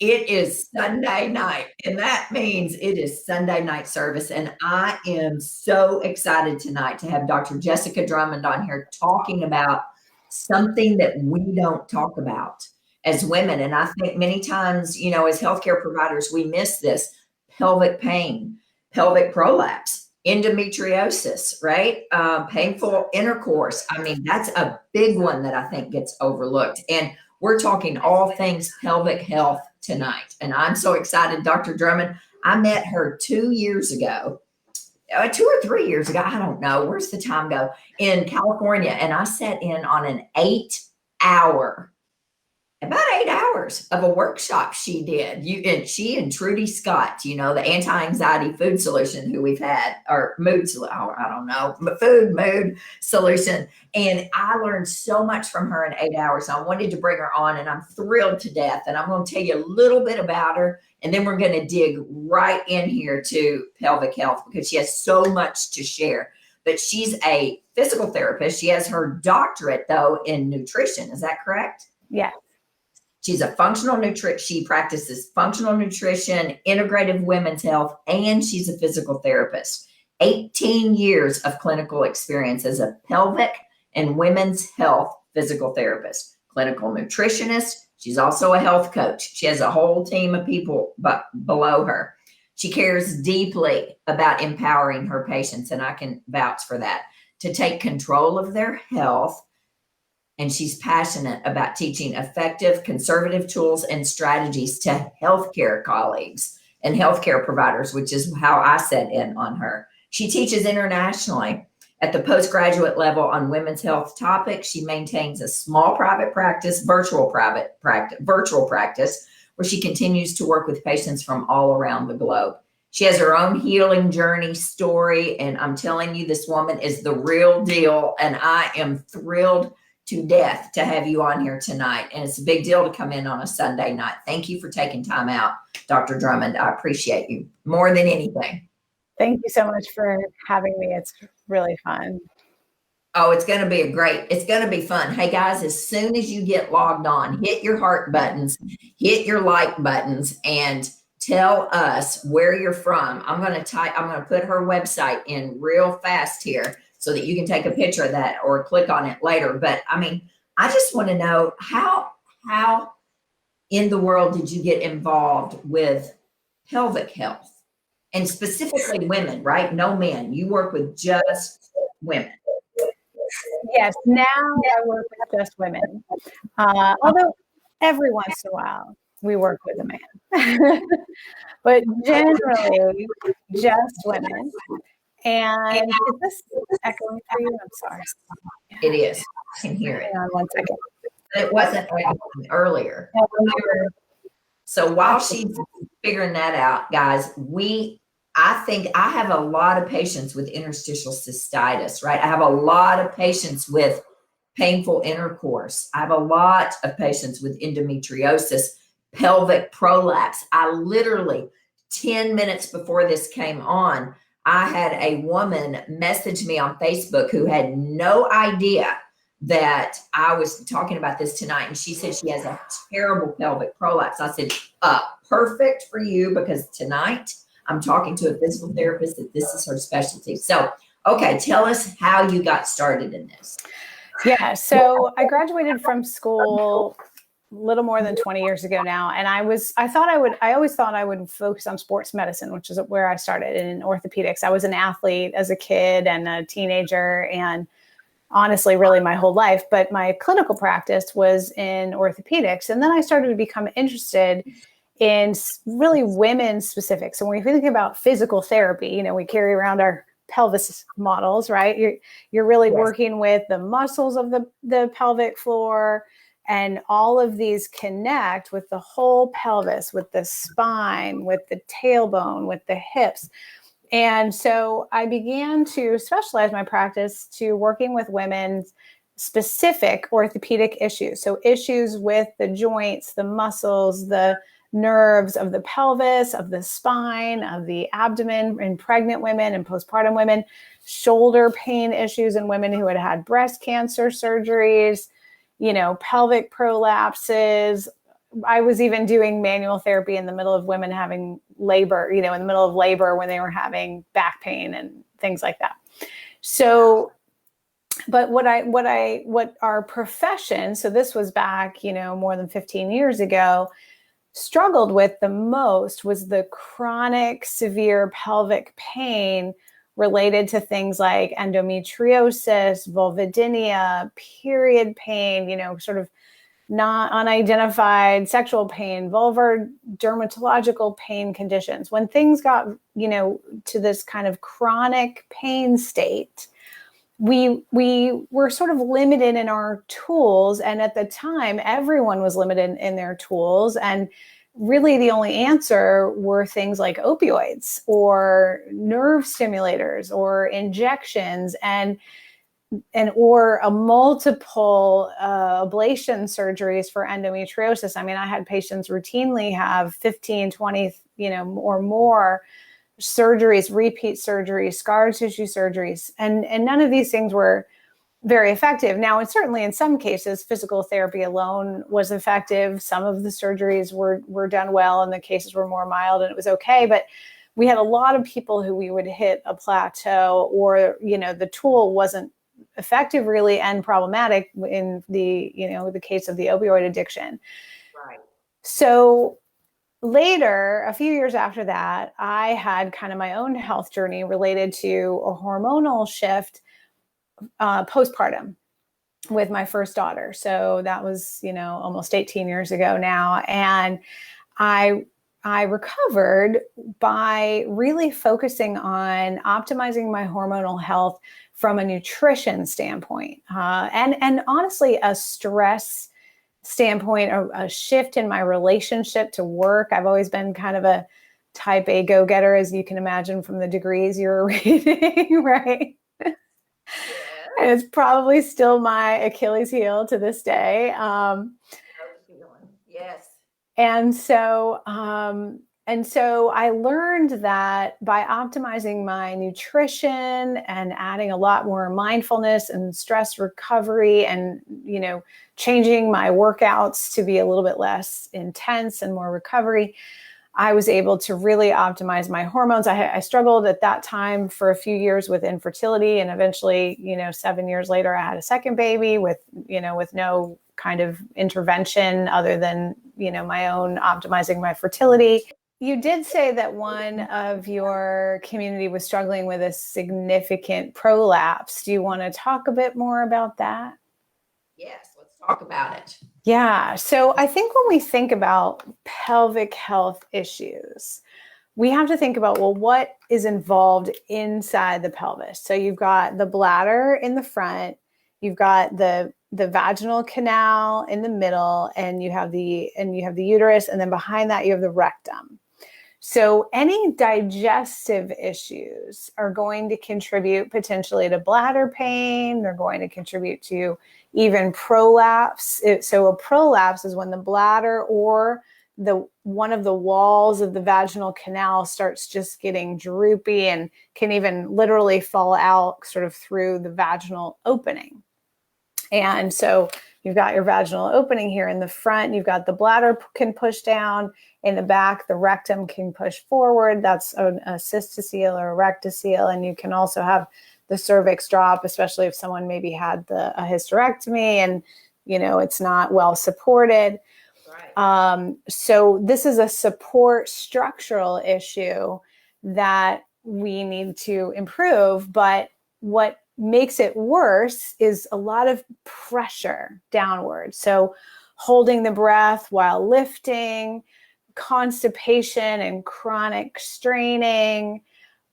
It is Sunday night, and that means it is Sunday night service, and I am so excited tonight to have Dr. Jessica Drummond on here talking about something that we don't talk about as women, and I think many times, as healthcare providers, we miss this: pelvic pain, pelvic prolapse, endometriosis, right? Painful intercourse. I mean, that's a big one that I think gets overlooked, and we're talking all things pelvic health tonight. And I'm so excited, Dr. Drummond. I met her 2 years ago, 2 or 3 years ago. I don't know. Where's the time go? In California. And I sat in on an 8 hour, about 8 hours of a workshop she did. She and Trudy Scott, the anti-anxiety food solution who we've had, or I don't know, mood solution. And I learned so much from her in 8 hours. I wanted to bring her on, and I'm thrilled to death. And I'm going to tell you a little bit about her, and then we're going to dig right in here to pelvic health because she has so much to share. But she's a physical therapist. She has her doctorate, though, in nutrition. Is that correct? Yeah. She's a functional she practices functional nutrition, integrative women's health, and she's a physical therapist. 18 years of clinical experience as a pelvic and women's health physical therapist, clinical nutritionist. She's also a health coach. She has a whole team of people below her. She cares deeply about empowering her patients, and I can vouch for that, to take control of their health. And she's passionate about teaching effective conservative tools and strategies to healthcare colleagues and healthcare providers, which is how I set in on her. She teaches internationally at the postgraduate level on women's health topics. She maintains a small private practice, virtual practice, where she continues to work with patients from all around the globe. She has her own healing journey story, and I'm telling you, this woman is the real deal, and I am thrilled to death to have you on here tonight. And it's a big deal to come in on a Sunday night. Thank you for taking time out, Dr. Drummond. I appreciate you more than anything. Thank you so much for having me. It's really fun. Oh, it's going to be fun. Hey guys, as soon as you get logged on, hit your heart buttons, hit your like buttons, and tell us where you're from. I'm going to put her website in real fast here, so that you can take a picture of that or click on it later. But I mean, I just want to know how in the world did you get involved with pelvic health, and specifically women, right? No men. You work with just women. Yes, now I work with just women. Although every once in a while we work with a man, but generally just women. And is this echoing for you? I'm sorry. It is. I can hear it. Hang on 1 second. It wasn't echoing earlier. So while she's figuring that out, guys, I think I have a lot of patients with interstitial cystitis, right? I have a lot of patients with painful intercourse. I have a lot of patients with endometriosis, pelvic prolapse. I literally, 10 minutes before this came on, I had a woman message me on Facebook who had no idea that I was talking about this tonight. And she said she has a terrible pelvic prolapse. I said, perfect for you, because tonight I'm talking to a physical therapist that this is her specialty. So, okay, tell us how you got started in this. Yeah, so I graduated from school little more than 20 years ago now. And I always thought I would focus on sports medicine, which is where I started in orthopedics. I was an athlete as a kid and a teenager, and honestly, really my whole life. But my clinical practice was in orthopedics. And then I started to become interested in really women specific. So when we think about physical therapy, we carry around our pelvis models, right? You're really working with the muscles of the pelvic floor, and all of these connect with the whole pelvis, with the spine, with the tailbone, with the hips. And so I began to specialize my practice to working with women's specific orthopedic issues. So issues with the joints, the muscles, the nerves of the pelvis, of the spine, of the abdomen in pregnant women and postpartum women, shoulder pain issues in women who had had breast cancer surgeries, pelvic prolapses, I was even doing manual therapy in the middle of women having labor, in the middle of labor when they were having back pain and things like that. So, but what our profession, so this was back, more than 15 years ago, struggled with the most was the chronic severe pelvic pain related to things like endometriosis, vulvodynia, period pain, sort of not unidentified sexual pain, vulvar dermatological pain conditions. When things got, to this kind of chronic pain state, we were sort of limited in our tools. And at the time, everyone was limited in their tools. And really the only answer were things like opioids or nerve stimulators or injections or a multiple ablation surgeries for endometriosis. I mean, I had patients routinely have 15, 20, or more surgeries, repeat surgeries, scar tissue surgeries, and none of these things were very effective. Now, and certainly in some cases, physical therapy alone was effective. Some of the surgeries were done well and the cases were more mild and it was okay. But we had a lot of people who we would hit a plateau or, the tool wasn't effective really and problematic in the case of the opioid addiction. Right. So later, a few years after that, I had kind of my own health journey related to a hormonal shift postpartum with my first daughter. So that was, almost 18 years ago now. And I recovered by really focusing on optimizing my hormonal health from a nutrition standpoint, and honestly, a stress standpoint, a shift in my relationship to work. I've always been kind of a type A go-getter, as you can imagine from the degrees you're reading, right? Yeah. And it's probably still my Achilles heel to this day. Yes. And so I learned that by optimizing my nutrition and adding a lot more mindfulness and stress recovery and, changing my workouts to be a little bit less intense and more recovery, I was able to really optimize my hormones. I struggled at that time for a few years with infertility, and eventually, 7 years later, I had a second baby with no kind of intervention other than, my own optimizing my fertility. You did say that one of your community was struggling with a significant prolapse. Do you want to talk a bit more about that? Yes, let's talk about it. Yeah. So I think when we think about pelvic health issues, we have to think about, well, what is involved inside the pelvis? So you've got the bladder in the front, you've got the vaginal canal in the middle, and you have the uterus, and then behind that you have the rectum. So any digestive issues are going to contribute potentially to bladder pain. They're going to contribute to even prolapse. So a prolapse is when the bladder or one of the walls of the vaginal canal starts just getting droopy and can even literally fall out sort of through the vaginal opening. And so you've got your vaginal opening here in the front. You've got the bladder can push down. In the back, the rectum can push forward. That's a cystocele or a rectocele. And you can also have the cervix drop, especially if someone maybe had a hysterectomy and, it's not well supported. Right. So this is a support structural issue that we need to improve. But what makes it worse is a lot of pressure downward. So holding the breath while lifting, constipation and chronic straining,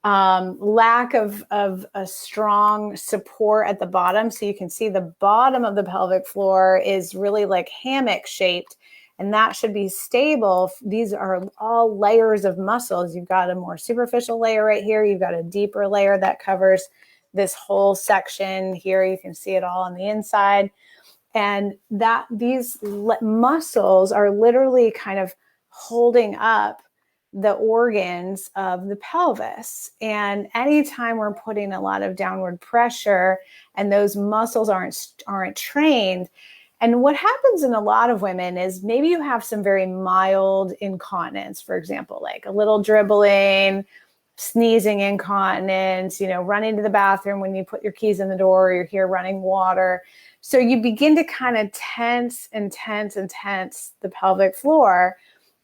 lack of a strong support at the bottom. So you can see the bottom of the pelvic floor is really like hammock shaped, and that should be stable. These are all layers of muscles. You've got a more superficial layer right here. You've got a deeper layer that covers this whole section here. You can see it all on the inside. And that these muscles are literally kind of holding up the organs of the pelvis. And anytime we're putting a lot of downward pressure and those muscles aren't trained, And what happens in a lot of women is maybe you have some very mild incontinence, for example, like a little dribbling, sneezing incontinence, running to the bathroom when you put your keys in the door, or you're here running water. So you begin to kind of tense the pelvic floor,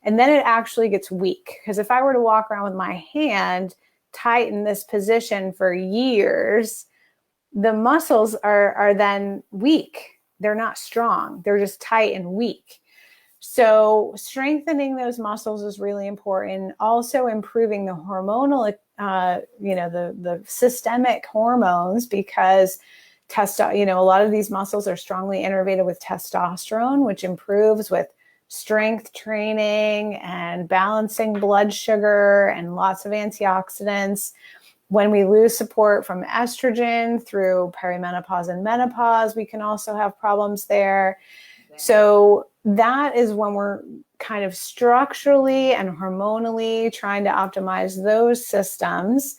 and then it actually gets weak. Because if I were to walk around with my hand tight in this position for years, the muscles are then weak. They're not strong. They're just tight and weak. So strengthening those muscles is really important. Also improving the hormonal, the systemic hormones, because a lot of these muscles are strongly innervated with testosterone, which improves with strength training and balancing blood sugar and lots of antioxidants. When we lose support from estrogen through perimenopause and menopause, we can also have problems there. So that is when we're kind of structurally and hormonally trying to optimize those systems.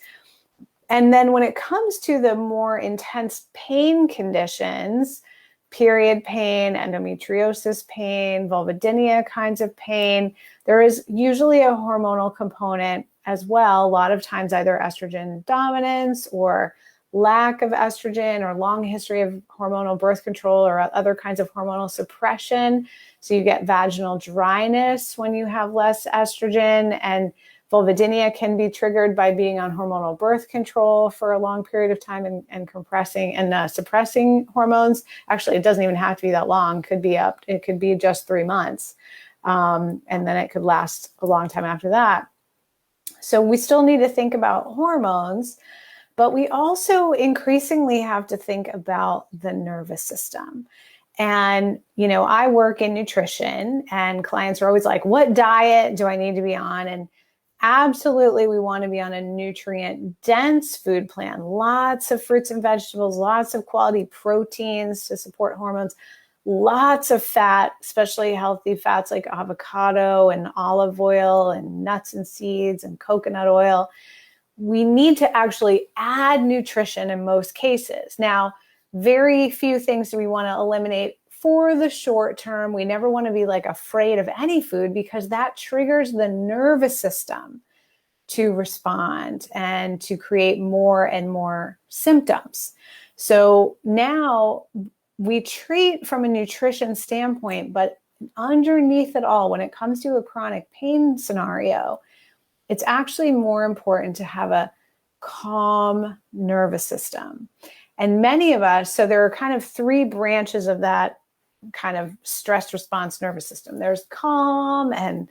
And then when it comes to the more intense pain conditions, period pain, endometriosis pain, vulvodynia kinds of pain, there is usually a hormonal component as well. A lot of times either estrogen dominance or lack of estrogen, or long history of hormonal birth control or other kinds of hormonal suppression. So you get vaginal dryness when you have less estrogen, and vulvodynia can be triggered by being on hormonal birth control for a long period of time and compressing and suppressing hormones. Actually, it doesn't even have to be that long. It could be just 3 months. And then it could last a long time after that. So we still need to think about hormones, but we also increasingly have to think about the nervous system. And, I work in nutrition, and clients are always like, what diet do I need to be on? And absolutely, we want to be on a nutrient-dense food plan. Lots of fruits and vegetables, lots of quality proteins to support hormones, lots of fat, especially healthy fats like avocado and olive oil and nuts and seeds and coconut oil. We need to actually add nutrition in most cases. Now, very few things do we want to eliminate for the short term. We never want to be afraid of any food, because that triggers the nervous system to respond and to create more and more symptoms. So now we treat from a nutrition standpoint, but underneath it all, when it comes to a chronic pain scenario, it's actually more important to have a calm nervous system. And many of us, so there are kind of 3 branches of that kind of stress response nervous system. There's calm and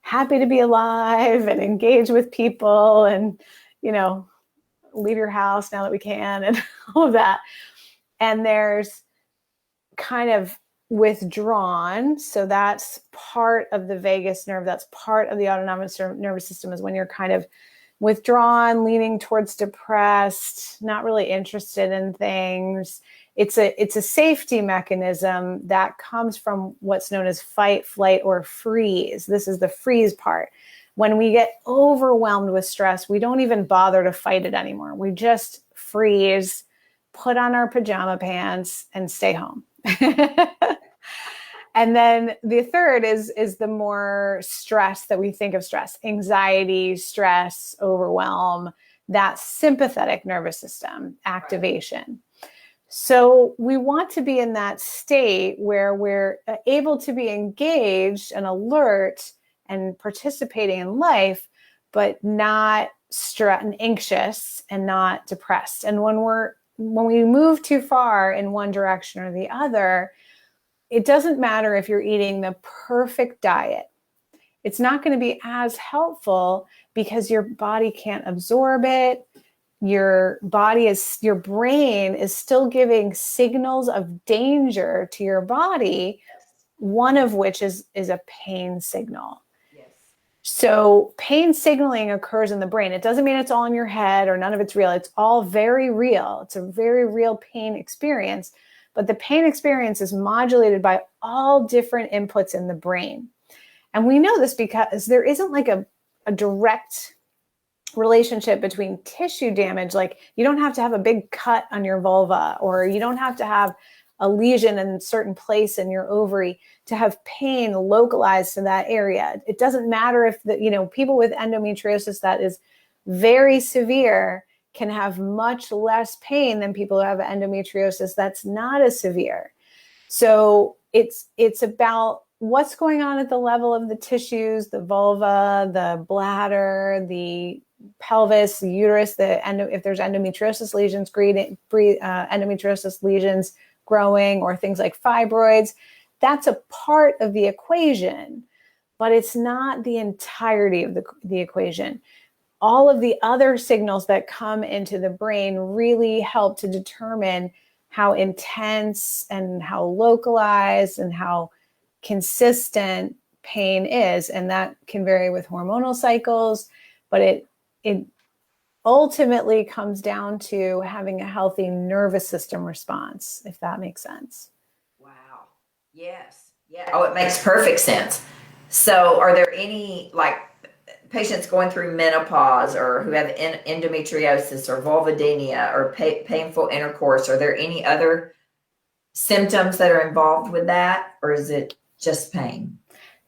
happy to be alive and engage with people and, leave your house now that we can and all of that. And there's kind of withdrawn. So that's part of the vagus nerve. That's part of the autonomic nervous system, is when you're kind of withdrawn, leaning towards depressed, not really interested in things. It's a safety mechanism that comes from what's known as fight, flight, or freeze. This is the freeze part. When we get overwhelmed with stress, we don't even bother to fight it anymore. We just freeze, put on our pajama pants, and stay home. And then the third is the more stress that we think of stress, anxiety, stress, overwhelm, that sympathetic nervous system activation. So we want to be in that state where we're able to be engaged and alert and participating in life, but not stressed and anxious and not depressed. And when we move too far in one direction or the other, it doesn't matter if you're eating the perfect diet. It's not going to be as helpful, because your body can't absorb it. Your brain is still giving signals of danger to your body, one of which is a pain signal. Yes. So pain signaling occurs in the brain. It doesn't mean it's all in your head or none of it's real. It's all very real. It's a very real pain experience. But the pain experience is modulated by all different inputs in the brain. And we know this because there isn't a direct relationship between tissue damage. Like, you don't have to have a big cut on your vulva, or you don't have to have a lesion in a certain place in your ovary to have pain localized to that area. It doesn't matter if people with endometriosis that is very severe can have much less pain than people who have endometriosis that's not as severe. So it's about what's going on at the level of the tissues, the vulva, the bladder, the pelvis, the uterus, if there's endometriosis lesions, endometriosis lesions growing, or things like fibroids. That's a part of the equation, but it's not the entirety of the equation. All of the other signals that come into the brain really help to determine how intense and how localized and how consistent pain is. And that can vary with hormonal cycles, but it ultimately comes down to having a healthy nervous system response, if that makes sense. Wow. Yes. Yeah. Oh, it makes perfect sense. So are there any patients going through menopause or who have endometriosis or vulvodynia or painful intercourse? Are there any other symptoms that are involved with that, or is it just pain?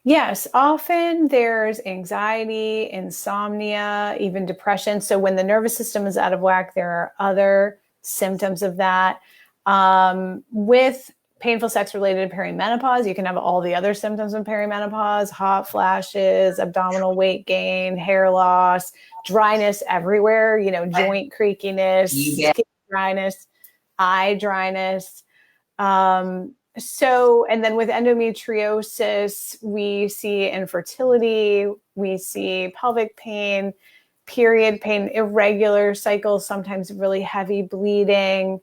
Yes, often there's anxiety, insomnia, even depression. So when the nervous system is out of whack, there are other symptoms of that. With painful sex related perimenopause, you can have all the other symptoms of perimenopause: hot flashes, abdominal weight gain, hair loss, dryness everywhere, joint creakiness, skin dryness, eye dryness. And then with endometriosis, we see infertility, we see pelvic pain, period pain, irregular cycles, sometimes really heavy bleeding.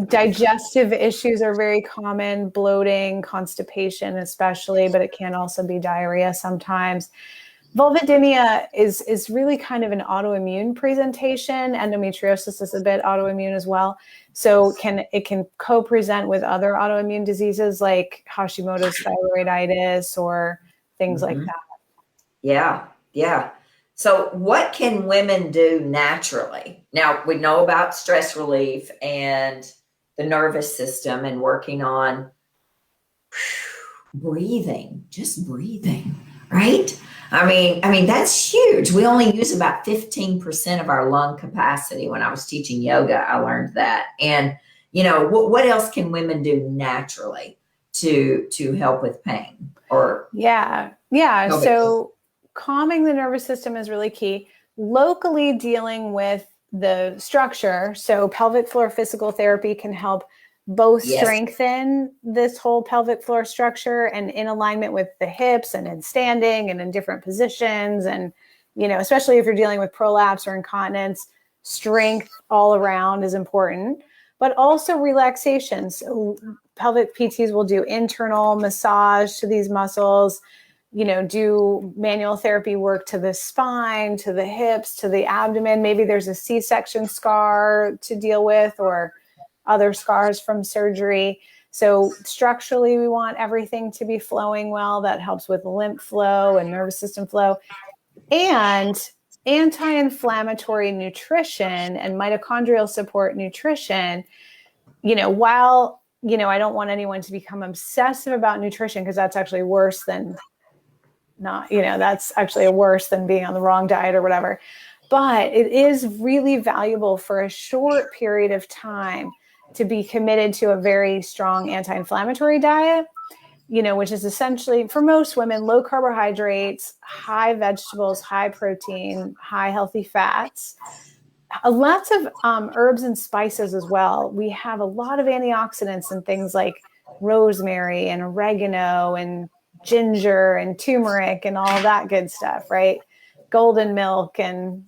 Digestive issues are very common, bloating, constipation especially, but it can also be diarrhea sometimes. Vulvodynia is really kind of an autoimmune presentation. Endometriosis is a bit autoimmune as well. So it can co-present with other autoimmune diseases like Hashimoto's thyroiditis or things like that. Yeah. Yeah. So what can women do naturally? Now, we know about stress relief and the nervous system and working on breathing, just breathing, right? I mean, that's huge. We only use about 15% of our lung capacity. When I was teaching yoga, I learned that. And, what else can women do naturally to help with pain or? Yeah. So calming the nervous system is really key. Locally dealing with the structure. So pelvic floor physical therapy can help both strengthen this whole pelvic floor structure and in alignment with the hips and in standing and in different positions. And, especially if you're dealing with prolapse or incontinence, strength all around is important, but also relaxation. So pelvic PTs will do internal massage to these muscles, do manual therapy work to the spine, to the hips, to the abdomen. Maybe there's a C-section scar to deal with or other scars from surgery. So structurally, we want everything to be flowing well. That helps with lymph flow and nervous system flow. And anti-inflammatory nutrition and mitochondrial support nutrition, while, I don't want anyone to become obsessive about nutrition, because that's actually worse than that's actually worse than being on the wrong diet or whatever. But it is really valuable for a short period of time to be committed to a very strong anti-inflammatory diet, which is essentially, for most women, low carbohydrates, high vegetables, high protein, high healthy fats, lots of herbs and spices as well. We have a lot of antioxidants and things like rosemary and oregano and ginger and turmeric and all that good stuff, right? Golden milk and,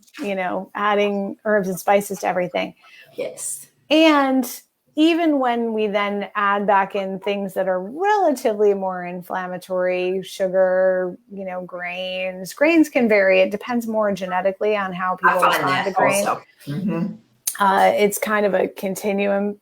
adding herbs and spices to everything. Yes. And even when we then add back in things that are relatively more inflammatory, sugar, grains can vary. It depends more genetically on how people respond to grains. Mm-hmm. It's kind of a continuum.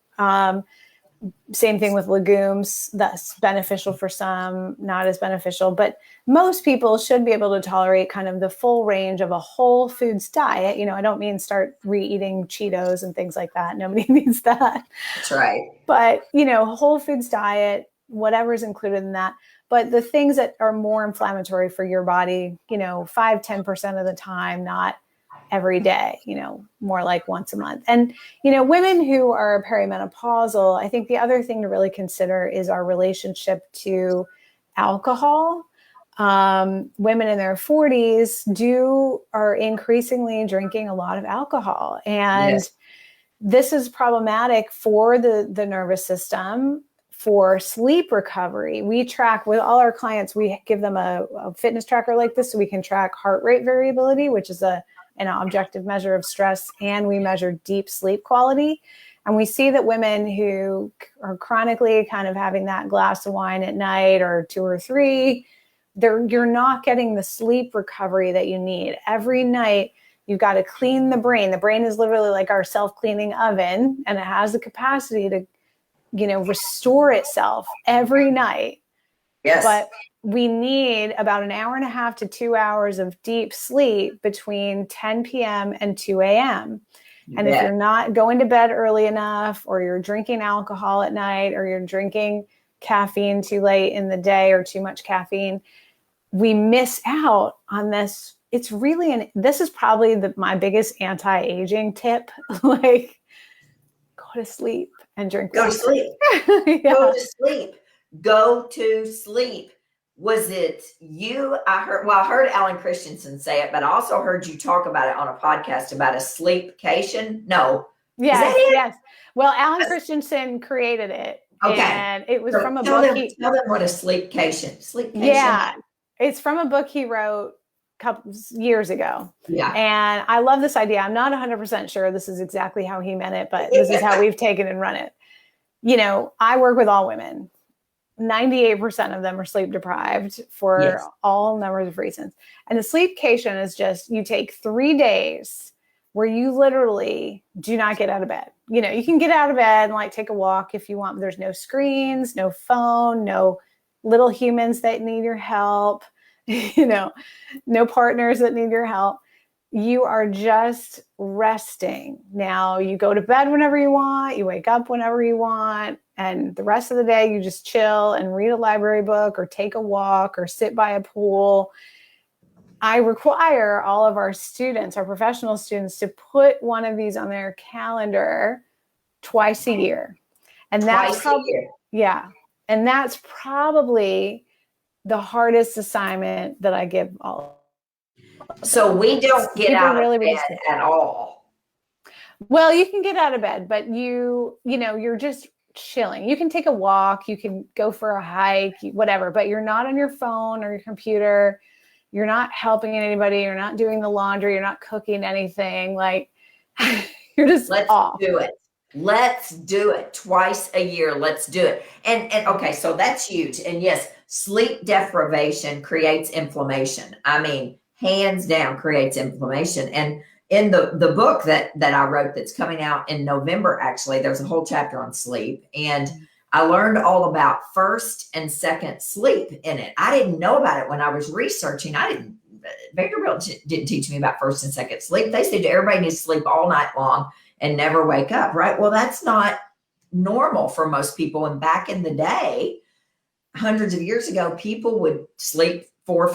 Same thing with legumes. That's beneficial for some, not as beneficial. But most people should be able to tolerate kind of the full range of a whole foods diet. You know, I don't mean start re-eating Cheetos and things like that. Nobody needs that. That's right. But, you know, whole foods diet, whatever's included in that. But the things that are more inflammatory for your body, you know, 5-10% of the time, not every day, you know, more like once a month. And, you know, women who are perimenopausal, I think the other thing to really consider is our relationship to alcohol. Women in their 40s are increasingly drinking a lot of alcohol. And Yes. this is problematic for the nervous system, for sleep recovery. We track with all our clients, we give them a fitness tracker like this so we can track heart rate variability, which is an objective measure of stress, and we measure deep sleep quality. And we see that women who are chronically kind of having that glass of wine at night or 2 or 3, you're not getting the sleep recovery that you need. Every night, you've got to clean the brain. The brain is literally like our self-cleaning oven, and it has the capacity to, you know, restore itself every night. Yes. But we need about an hour and a half to 2 hours of deep sleep between 10 p.m. and 2 a.m. And if you're not going to bed early enough, or you're drinking alcohol at night, or you're drinking caffeine too late in the day, or too much caffeine, we miss out on this. It's really, this is probably my biggest anti-aging tip. Like, go to sleep and drink Go water. to sleep. Yeah. Go to sleep. Go to sleep. Was it you? I heard Alan Christensen say it, but I also heard you talk about it on a podcast about a sleepcation. No. Yes, Is that it? yes. Well, Alan Christensen created it. Okay. And it was from a tell book. Tell them what a sleepcation. Sleepcation. Yeah. It's from a book he wrote a couple years ago. Yeah. And I love this idea. I'm not 100% sure this is exactly how he meant it, but this is how we've taken and run it. You know, I work with all women. 98% of them are sleep deprived for all numbers of reasons. And the sleepcation is just, you take 3 days where you literally do not get out of bed. You know, you can get out of bed and like take a walk if you want, but there's no screens, no phone, no little humans that need your help, you know, no partners that need your help. You are just resting. Now you go to bed whenever you want, you wake up whenever you want, and the rest of the day you just chill and read a library book or take a walk or sit by a pool. I require all of our students, our professional students, to put one of these on their calendar twice a year. And that's yeah. And that's probably the hardest assignment that I give all. So we don't get out of bed at all. Well, you can get out of bed, but you know, you're just chilling. You can take a walk, you can go for a hike, whatever, but you're not on your phone or your computer. You're not helping anybody. You're not doing the laundry. You're not cooking anything. Like, you're just off. Do it. Let's do it twice a year. Let's do it. And okay, so that's huge. And yes, sleep deprivation creates inflammation. I mean, hands down creates inflammation. And in the book that I wrote that's coming out in November, actually, there's a whole chapter on sleep. And I learned all about first and second sleep in it. I didn't know about it when I was researching. Vanderbilt didn't teach me about first and second sleep. They said everybody needs to sleep all night long and never wake up, right? Well, that's not normal for most people. And back in the day, hundreds of years ago, people would sleep 4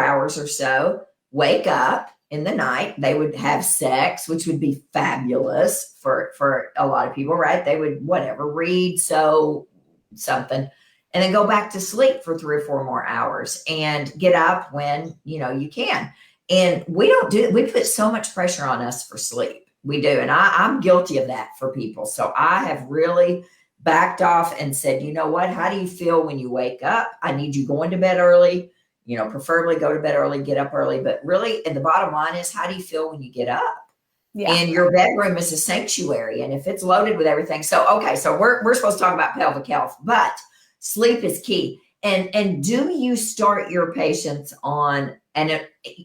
hours or so, wake up in the night. They would have sex, which would be fabulous for a lot of people, right? They would, read, sew something, and then go back to sleep for 3 or 4 more hours and get up when, you can. And we don't do it. We put so much pressure on us for sleep. We do. And I'm guilty of that for people. So I have really backed off and said, you know what? How do you feel when you wake up? I need you going to bed early, preferably go to bed early, get up early. But really, and the bottom line is, how do you feel when you get up? Yeah. And your bedroom is a sanctuary. And if it's loaded with everything. So, okay. So we're supposed to talk about pelvic health, but sleep is key. And do you start your patients on an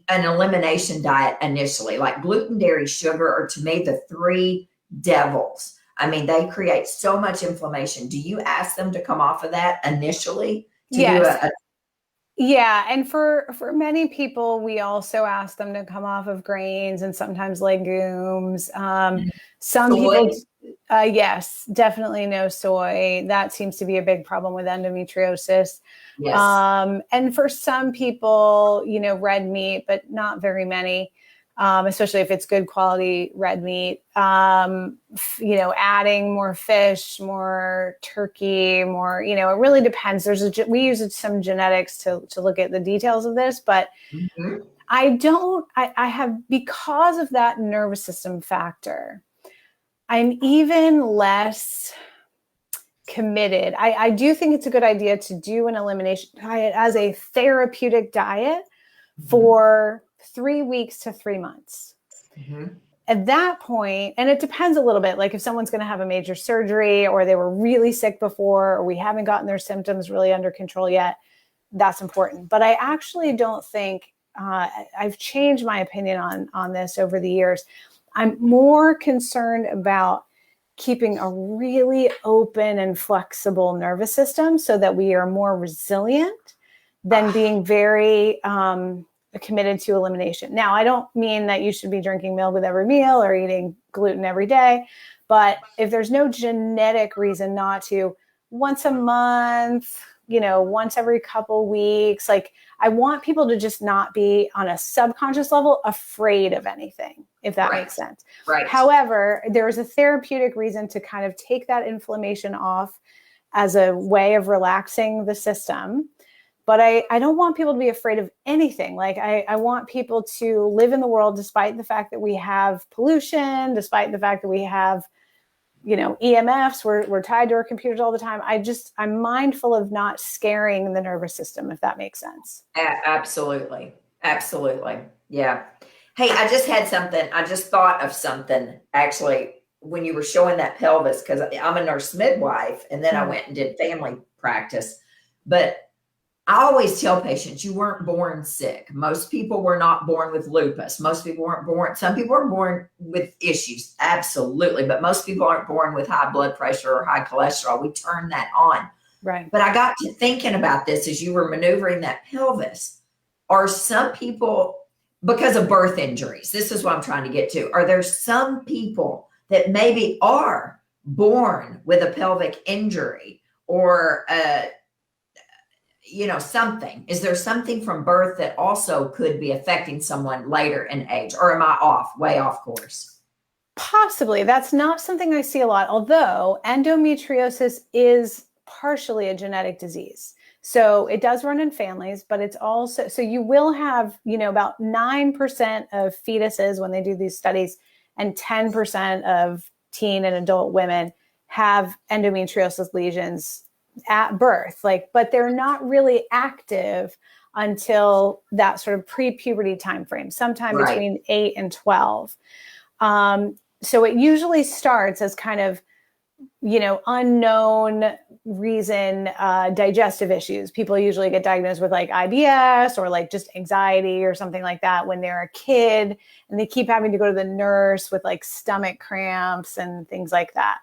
elimination diet initially? Like gluten, dairy, sugar are, to me, the 3 devils I mean, they create so much inflammation. Do you ask them to come off of that initially to do Yes. a Yeah, and for many people, we also ask them to come off of grains and sometimes legumes. Some soy? people, yes, definitely no soy. That seems to be a big problem with endometriosis. Yes. And for some people, red meat, but not very many, especially if it's good quality red meat. Adding more fish, more turkey, more, it really depends. We use some genetics to look at the details of this, but Mhm. I have, because of that nervous system factor, I'm even less committed. I do think it's a good idea to do an elimination diet as a therapeutic diet for 3 weeks to 3 months. Mhm. At that point, and it depends a little bit, like if someone's going to have a major surgery or they were really sick before, or we haven't gotten their symptoms really under control yet, that's important. But I actually don't think, I've changed my opinion on this over the years. I'm more concerned about keeping a really open and flexible nervous system so that we are more resilient than being very committed to elimination. Now, I don't mean that you should be drinking milk with every meal or eating gluten every day, but if there's no genetic reason not to, once a month, once every couple weeks, like I want people to just not be on a subconscious level afraid of anything, if that makes sense. Right. However, there's a therapeutic reason to kind of take that inflammation off as a way of relaxing the system. But I don't want people to be afraid of anything. Like I want people to live in the world despite the fact that we have pollution, despite the fact that we have, EMFs, we're tied to our computers all the time. I'm mindful of not scaring the nervous system, if that makes sense. Absolutely. Absolutely. Yeah. Hey, I just thought of something actually when you were showing that pelvis, because I'm a nurse midwife and then I went and did family practice. But I always tell patients, you weren't born sick. Most people were not born with lupus. Most people weren't born. Some people are born with issues. Absolutely. But most people aren't born with high blood pressure or high cholesterol. We turn that on. Right. But I got to thinking about this as you were maneuvering that pelvis. Are some people, because of birth injuries, this is what I'm trying to get to. Are there some people that maybe are born with a pelvic injury or something? Is there something from birth that also could be affecting someone later in age? Or am I way off course? Possibly. That's not something I see a lot, although endometriosis is partially a genetic disease. So it does run in families, but it's also, so you will have, about 9% of fetuses when they do these studies and 10% of teen and adult women have endometriosis lesions at birth, but they're not really active until that sort of pre-puberty timeframe, sometime between 8 and 12. So it usually starts as kind of, unknown reason, digestive issues. People usually get diagnosed with like IBS or like just anxiety or something like that when they're a kid, and they keep having to go to the nurse with like stomach cramps and things like that.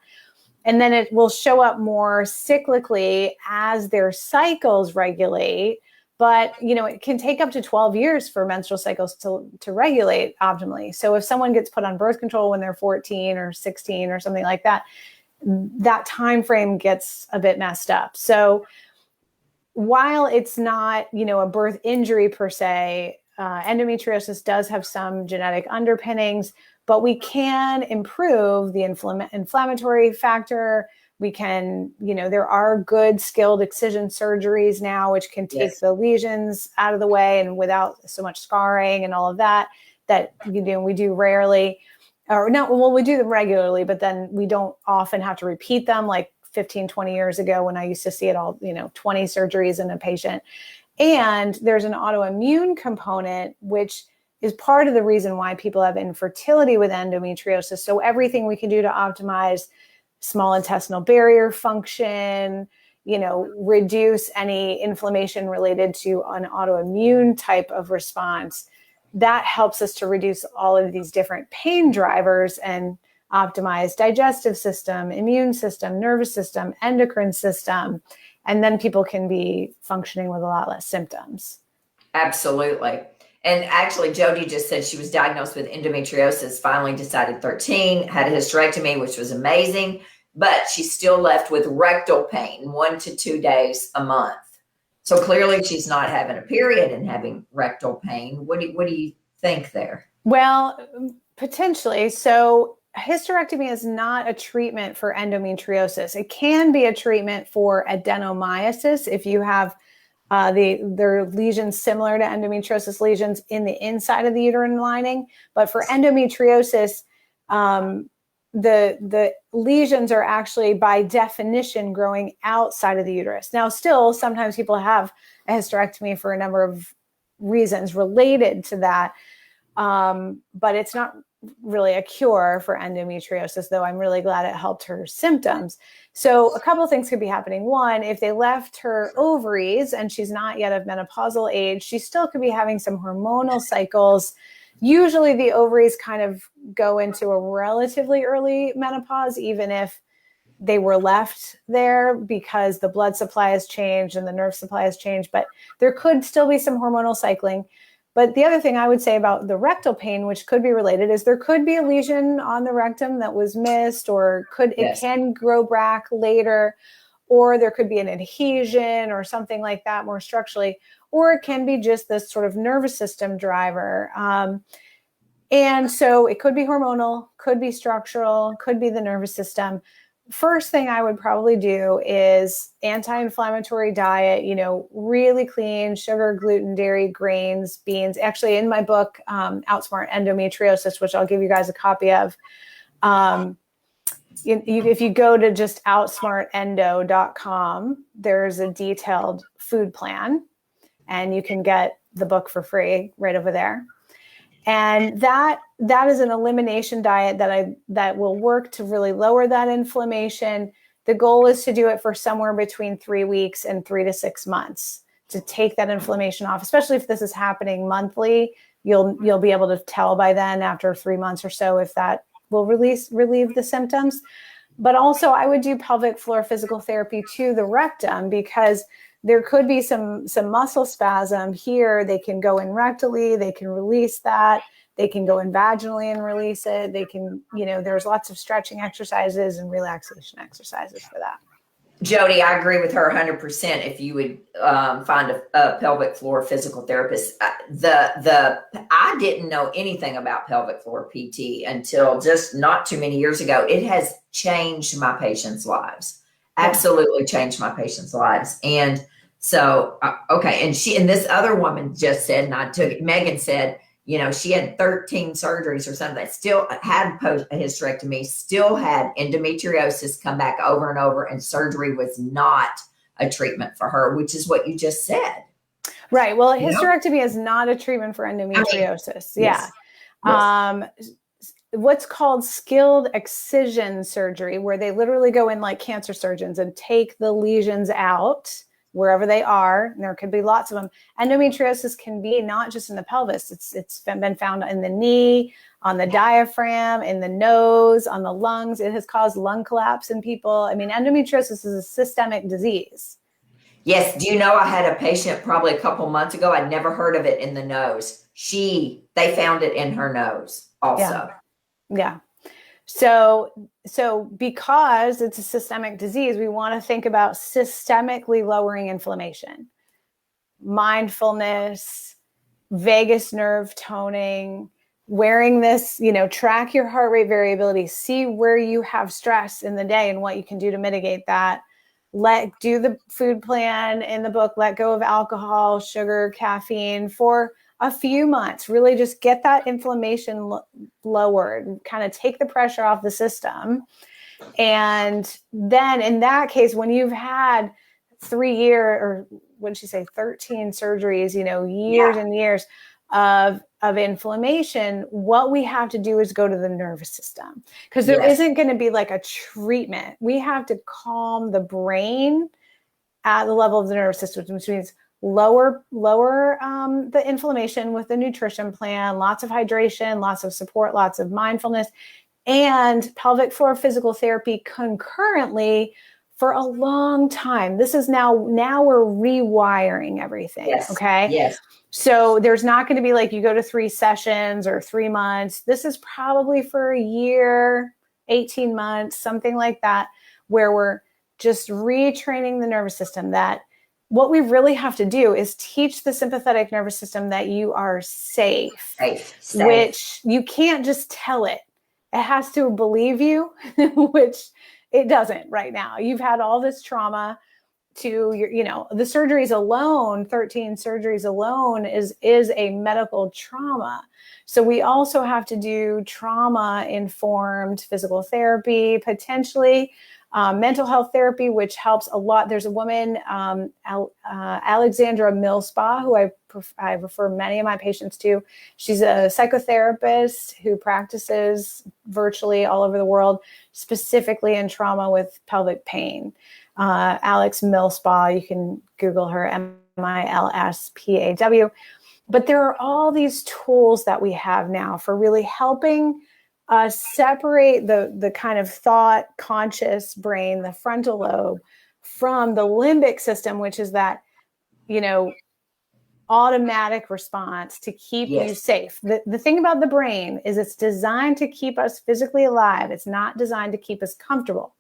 And then it will show up more cyclically as their cycles regulate. But, it can take up to 12 years for menstrual cycles to regulate optimally. So if someone gets put on birth control when they're 14 or 16 or something like that, that time frame gets a bit messed up. So while it's not, a birth injury per se, endometriosis does have some genetic underpinnings, but we can improve the inflammatory factor. We can, there are good skilled excision surgeries now, which can take the lesions out of the way and without so much scarring and all of that we do rarely. Or no, well, we do them regularly, but then we don't often have to repeat them like 15, 20 years ago when I used to see it all, 20 surgeries in a patient. And there's an autoimmune component, which is part of the reason why people have infertility with endometriosis. So everything we can do to optimize small intestinal barrier function, reduce any inflammation related to an autoimmune type of response, that helps us to reduce all of these different pain drivers and optimize digestive system, immune system, nervous system, endocrine system, and then people can be functioning with a lot less symptoms. Absolutely. And actually, Jody just said she was diagnosed with endometriosis, finally decided 13, had a hysterectomy, which was amazing, but she's still left with rectal pain 1 to 2 days a month. So clearly she's not having a period and having rectal pain. What do you think there? Well, potentially. So hysterectomy is not a treatment for endometriosis. It can be a treatment for adenomyosis if you have their lesions similar to endometriosis lesions in the inside of the uterine lining. But for endometriosis, the lesions are actually by definition growing outside of the uterus. Now, still, sometimes people have a hysterectomy for a number of reasons related to that. But it's not really a cure for endometriosis, though I'm really glad it helped her symptoms. So a couple of things could be happening. One, if they left her ovaries and she's not yet of menopausal age, she still could be having some hormonal cycles. Usually the ovaries kind of go into a relatively early menopause, even if they were left there because the blood supply has changed and the nerve supply has changed, but there could still be some hormonal cycling. But the other thing I would say about the rectal pain, which could be related, is there could be a lesion on the rectum that was missed, or it can grow back later, or there could be an adhesion or something like that more structurally, or it can be just this sort of nervous system driver. And so it could be hormonal, could be structural, could be the nervous system. First thing I would probably do is anti-inflammatory diet, really clean, sugar, gluten, dairy, grains, beans. Actually, in my book, Outsmart Endometriosis, which I'll give you guys a copy of, if you go to just outsmartendo.com, there's a detailed food plan, and you can get the book for free right over there. And that is an elimination diet that will work to really lower that inflammation. The goal is to do it for somewhere between 3 weeks and 3 to 6 months to take that inflammation off. Especially if this is happening monthly, you'll be able to tell by then after 3 months or so if that will relieve the symptoms. But also, I would do pelvic floor physical therapy to the rectum, because there could be some muscle spasm here. They can go in rectally, they can release that. They can go in vaginally and release it. They can, there's lots of stretching exercises and relaxation exercises for that. Jody, I agree with her 100%. If you would find a pelvic floor physical therapist, I didn't know anything about pelvic floor PT until just not too many years ago. It has changed my patients' lives. Absolutely changed my patients' lives. And so, okay. And this other woman just said, and Megan said, she had 13 surgeries or something, still had a hysterectomy, still had endometriosis come back over and over, and surgery was not a treatment for her, which is what you just said. Right. Well, hysterectomy is not a treatment for endometriosis. Yes. What's called skilled excision surgery, where they literally go in like cancer surgeons and take the lesions out wherever they are. And there could be lots of them. Endometriosis can be not just in the pelvis. It's been found in the knee, on the diaphragm, in the nose, on the lungs. It has caused lung collapse in people. I mean, endometriosis is a systemic disease. Yes. Do you know, I had a patient probably a couple months ago. I'd never heard of it in the nose. They found it in her nose also. Yeah. So because it's a systemic disease, we want to think about systemically lowering inflammation, mindfulness, vagus nerve toning, wearing this, track your heart rate variability, see where you have stress in the day and what you can do to mitigate that. Do the food plan in the book, let go of alcohol, sugar, caffeine for a few months, really just get that inflammation lowered, kind of take the pressure off the system. And then in that case, when you've had 13 surgeries, years and years of inflammation, what we have to do is go to the nervous system, because there isn't going to be like a treatment. We have to calm the brain at the level of the nervous system, which means lower the inflammation with the nutrition plan, lots of hydration, lots of support, lots of mindfulness, and pelvic floor physical therapy concurrently for a long time. This is now we're rewiring everything. Yes. Okay. Yes. So there's not going to be like you go to 3 sessions or 3 months. This is probably for a year, 18 months, something like that, where we're just retraining the nervous system. That what we really have to do is teach the sympathetic nervous system that you are safe. Which you can't just tell it. It has to believe you, which it doesn't right now. You've had all this trauma to your, the surgeries alone, 13 surgeries alone is a medical trauma. So we also have to do trauma-informed physical therapy, potentially mental health therapy, which helps a lot. There's a woman, Alexandra Millspa, who I refer many of my patients to. She's a psychotherapist who practices virtually all over the world, specifically in trauma with pelvic pain. Alex Millspa, you can Google her, Milspaw. But there are all these tools that we have now for really helping us separate the kind of thought conscious brain, the frontal lobe, from the limbic system, which is that, automatic response to keep you safe. The thing about the brain is it's designed to keep us physically alive. It's not designed to keep us comfortable.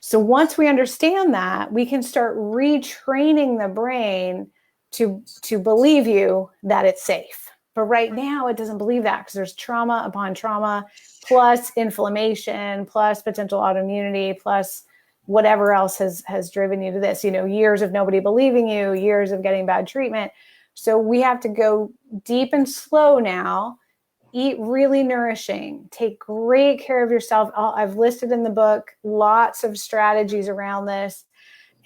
So once we understand that, we can start retraining the brain to believe you that it's safe. But right now it doesn't believe that because there's trauma upon trauma, plus inflammation, plus potential autoimmunity, plus whatever else has driven you to this, years of nobody believing you, years of getting bad treatment. So we have to go deep and slow now, eat really nourishing, take great care of yourself. I've listed in the book lots of strategies around this.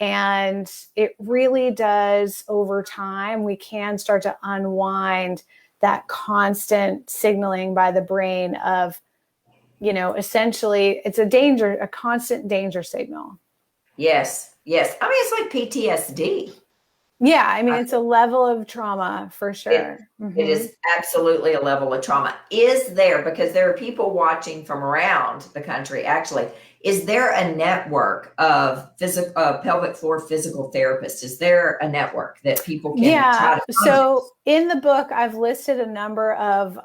And it really does, over time, we can start to unwind that constant signaling by the brain of, essentially it's a constant danger signal. Yes. Yes. I mean, it's like PTSD. Yeah. I mean, it's a level of trauma for sure. It is absolutely a level of trauma. Is there, because there are people watching from around the country, actually, is there a network of pelvic floor physical therapists? Is there a network that people can try to find? So in the book, I've listed a number of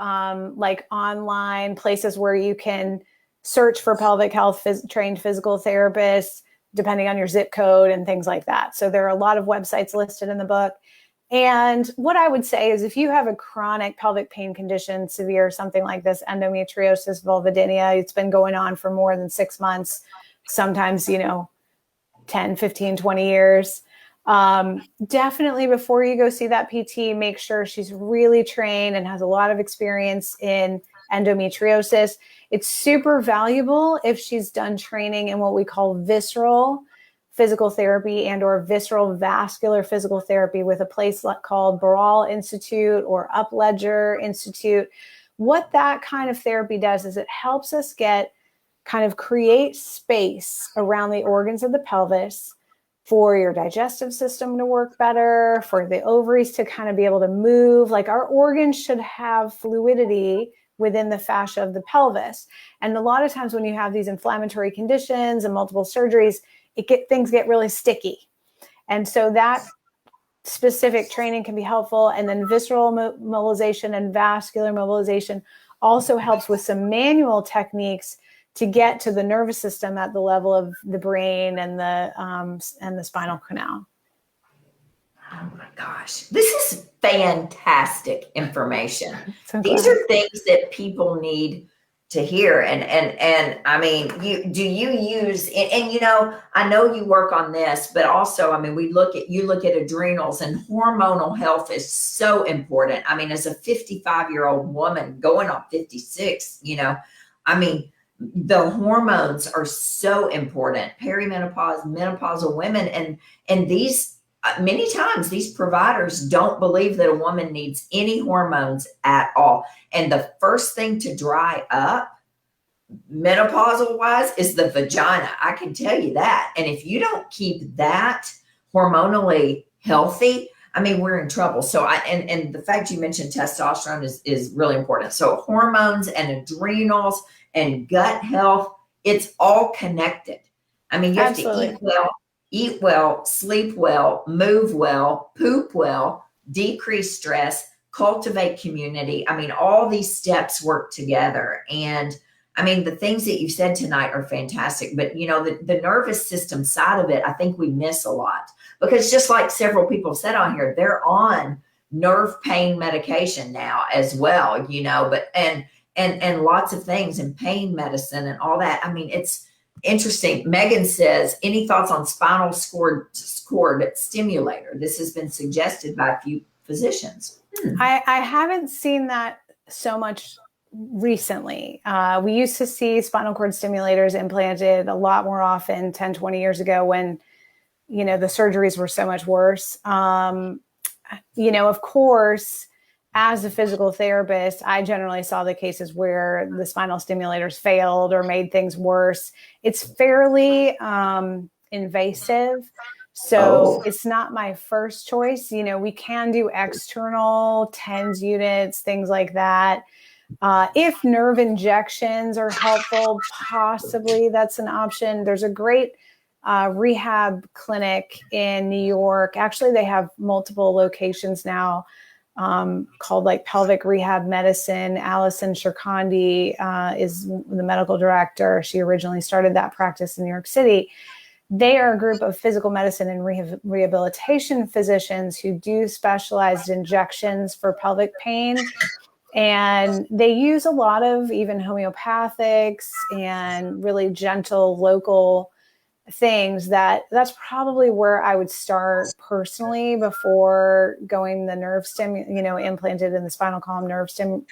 like online places where you can search for pelvic health trained physical therapists, depending on your zip code and things like that. So there are a lot of websites listed in the book. And what I would say is if you have a chronic pelvic pain condition, severe, something like this, endometriosis, vulvodynia, it's been going on for more than 6 months, sometimes, 10, 15, 20 years. Definitely before you go see that PT, make sure she's really trained and has a lot of experience in endometriosis. It's super valuable if she's done training in what we call visceral physical therapy and or visceral vascular physical therapy with a place called Baral Institute or Upledger Institute. What that kind of therapy does is it helps us create space around the organs of the pelvis for your digestive system to work better, for the ovaries to kind of be able to move. Like our organs should have fluidity within the fascia of the pelvis. And a lot of times when you have these inflammatory conditions and multiple surgeries, things get really sticky. And so that specific training can be helpful. And then visceral mobilization and vascular mobilization also helps with some manual techniques to get to the nervous system at the level of the brain and the spinal canal. Oh my gosh, this is fantastic information. These are things that people need to hear. And I mean, do you use, I know you work on this, but also, I mean, you look at adrenals, and hormonal health is so important. I mean, as a 55-year-old woman going on 56, I mean, the hormones are so important. Perimenopause, menopausal women, and these, many times these providers don't believe that a woman needs any hormones at all. And the first thing to dry up menopausal wise is the vagina. I can tell you that. And if you don't keep that hormonally healthy, I mean, we're in trouble. So and the fact you mentioned testosterone is really important. So hormones and adrenals and gut health, it's all connected. I mean, you have Absolutely. to eat well, sleep well, move well, poop well, decrease stress, cultivate community. I mean, all these steps work together. And I mean, the things that you've said tonight are fantastic, but you know, the nervous system side of it, I think we miss a lot, because just like several people said on here, they're on nerve pain medication now as well, you know, but, and lots of things, and pain medicine and all that. I mean, it's interesting. Megan says, any thoughts on spinal cord stimulator? This has been suggested by a few physicians. I haven't seen that so much recently. We used to see spinal cord stimulators implanted a lot more often 10, 20 years ago when, you know, the surgeries were so much worse. You know, of course, as a physical therapist, I generally saw the cases where the spinal stimulators failed or made things worse. It's fairly invasive. So it's not my first choice. You know, we can do external TENS units, things like that. If nerve injections are helpful, possibly that's an option. There's a great rehab clinic in New York. Actually, they have multiple locations now, called like Pelvic Rehab Medicine. Allison Shirkandi is the medical director. She originally started that practice in New York City. They are a group of physical medicine and rehabilitation physicians who do specialized injections for pelvic pain. And they use a lot of even homeopathics and really gentle local things. That's probably where I would start personally before going the nerve stem, you know, implanted in the spinal column nerve stem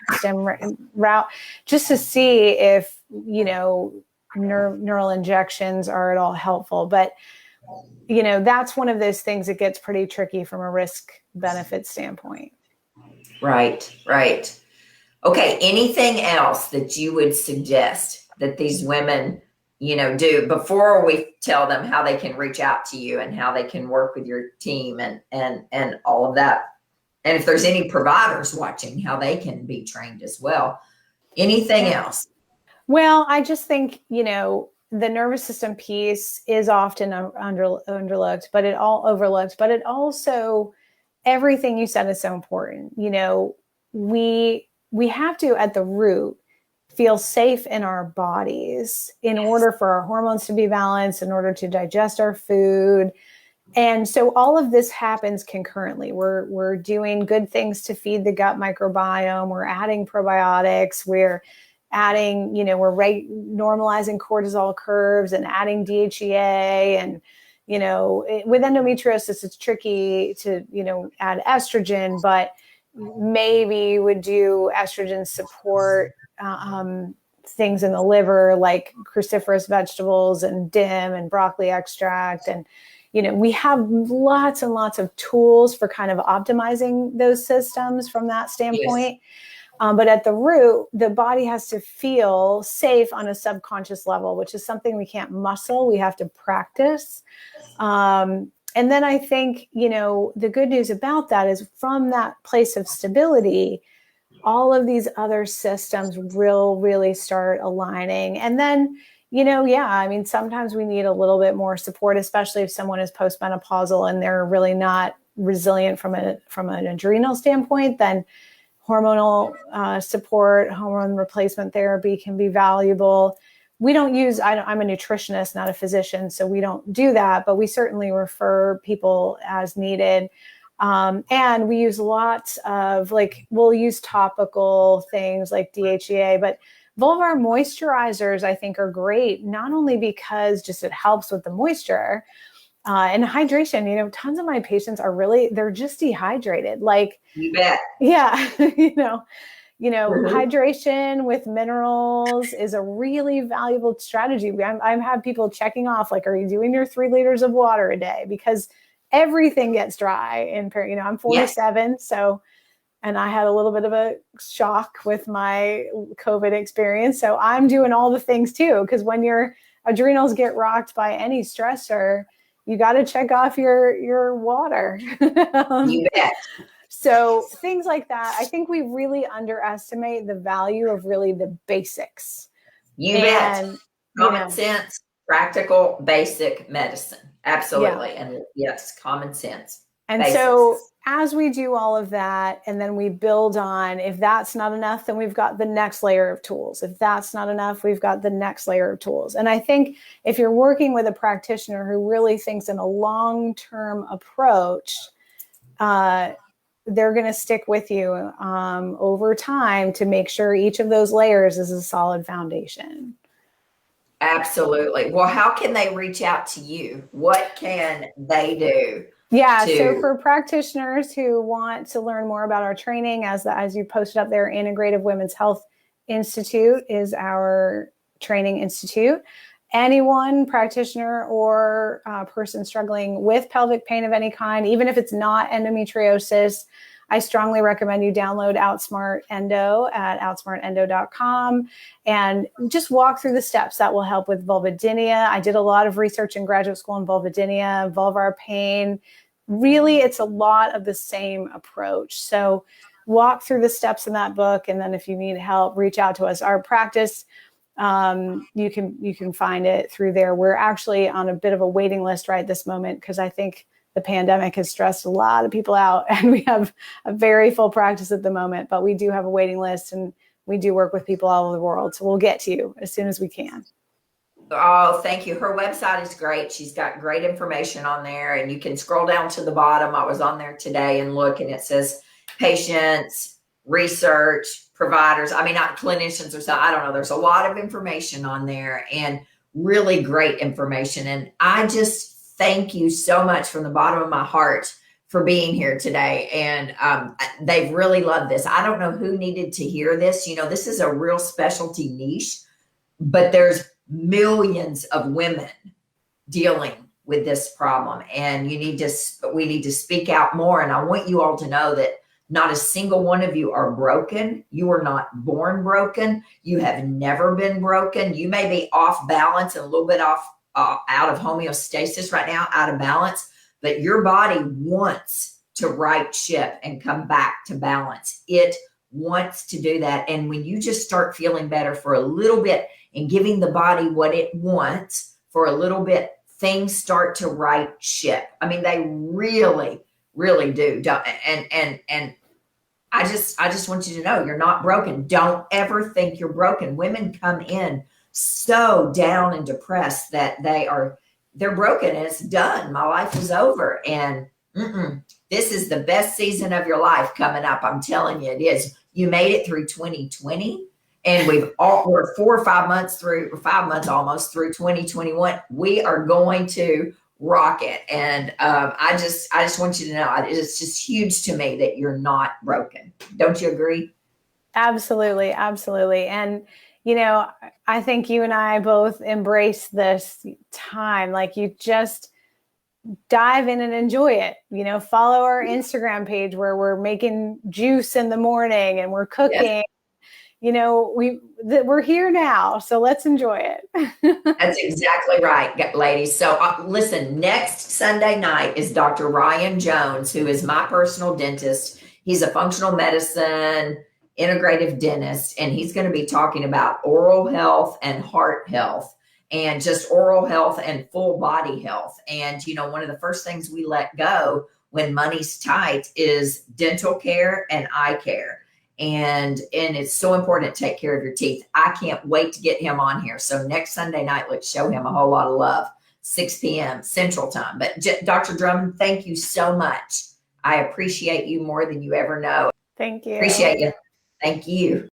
route, just to see if, you know, neural injections are at all helpful. But, you know, that's one of those things that gets pretty tricky from a risk benefit standpoint. Right, right. Okay. Anything else that you would suggest that these women, you know, do before we tell them how they can reach out to you and how they can work with your team and all of that? And if there's any providers watching, how they can be trained as well. Anything else? Well, I just think, you know, the nervous system piece is often overlooked, but it also, everything you said is so important. You know, we have to, at the root, feel safe in our bodies in order for our hormones to be balanced, in order to digest our food. And so all of this happens concurrently. We're doing good things to feed the gut microbiome. We're adding probiotics. We're adding, you know, we're normalizing cortisol curves and adding DHEA. And, you know, with endometriosis, it's tricky to, you know, add estrogen, but maybe would do estrogen support things in the liver, like cruciferous vegetables and DIM and broccoli extract. And, you know, we have lots and lots of tools for kind of optimizing those systems from that standpoint. Yes. But at the root, the body has to feel safe on a subconscious level, which is something we can't muscle. We have to practice. And then I think, you know, the good news about that is from that place of stability, all of these other systems will really start aligning. And then, you know, yeah, I mean, sometimes we need a little bit more support, especially if someone is postmenopausal and they're really not resilient from an adrenal standpoint, then hormonal support, hormone replacement therapy can be valuable. We don't use, I'm a nutritionist, not a physician, so we don't do that, but we certainly refer people as needed. And we use lots of, like, we'll use topical things like DHEA, but vulvar moisturizers, I think, are great, not only because just it helps with the moisture and hydration. You know, tons of my patients they're just dehydrated. Like, you bet. Yeah, you know, hydration with minerals is a really valuable strategy. I have people checking off, like, are you doing your 3 liters of water a day? Because everything gets dry. And, you know, I'm 47, yes. So, and I had a little bit of a shock with my COVID experience. So I'm doing all the things too, because when your adrenals get rocked by any stressor, you got to check off your water. You bet. So things like that, I think we really underestimate the value of really the basics. You bet. And, Common sense, practical, basic medicine. Absolutely. Yeah. And yes, common sense. And Basics. so as we do all of that, and then we build on, if that's not enough, then we've got the next layer of tools. If that's not enough, we've got the next layer of tools. And I think if you're working with a practitioner who really thinks in a long-term approach, they're going to stick with you over time to make sure each of those layers is a solid foundation. Absolutely. Well, how can they reach out to you? What can they do? Yeah, so for practitioners who want to learn more about our training, as you posted up there, Integrative Women's Health Institute is our training institute. Anyone, practitioner or person struggling with pelvic pain of any kind, even if it's not endometriosis, I strongly recommend you download Outsmart Endo at outsmartendo.com and just walk through the steps that will help with vulvodynia. I did a lot of research in graduate school on vulvodynia, vulvar pain. Really, it's a lot of the same approach. So walk through the steps in that book. And then if you need help, reach out to us. Our practice, you can find it through there. We're actually on a bit of a waiting list right this moment because I think the pandemic has stressed a lot of people out, and we have a very full practice at the moment, but we do have a waiting list and we do work with people all over the world. So we'll get to you as soon as we can. Oh, thank you. Her website is great. She's got great information on there, and you can scroll down to the bottom. I was on there today and look, and it says patients, research, providers. I mean, not clinicians or something. I don't know. There's a lot of information on there and really great information. And I just thank you so much from the bottom of my heart for being here today. And they've really loved this. I don't know who needed to hear this. You know, this is a real specialty niche, but there's millions of women dealing with this problem. And we need to speak out more. And I want you all to know that not a single one of you are broken. You are not born broken. You have never been broken. You may be off balance and a little bit out of homeostasis right now, out of balance, but your body wants to right ship and come back to balance. It wants to do that. And when you just start feeling better for a little bit and giving the body what it wants for a little bit, things start to right ship. I mean, they really, really do. And I just want you to know you're not broken. Don't ever think you're broken. Women come in so down and depressed that they're broken and it's done. My life is over. And this is the best season of your life coming up. I'm telling you, it is. You made it through 2020, and we're 4 or 5 months through, 5 months almost through 2021. We are going to rock it. And I just want you to know, it's just huge to me that you're not broken. Don't you agree? Absolutely. Absolutely. And you know, I think you and I both embrace this time. Like, you just dive in and enjoy it. You know, follow our Instagram page where we're making juice in the morning and we're cooking. Yes. You know, we're here now, so let's enjoy it. That's exactly right, ladies. So listen, next Sunday night is Dr. Ryan Jones, who is my personal dentist. He's a functional medicine integrative dentist, and he's going to be talking about oral health and heart health and just oral health and full body health. And, you know, one of the first things we let go when money's tight is dental care and eye care. And it's so important to take care of your teeth. I can't wait to get him on here. So next Sunday night, let's show him a whole lot of love, 6 p.m. Central Time. But Dr. Drummond, thank you so much. I appreciate you more than you ever know. Thank you. Appreciate you. Thank you.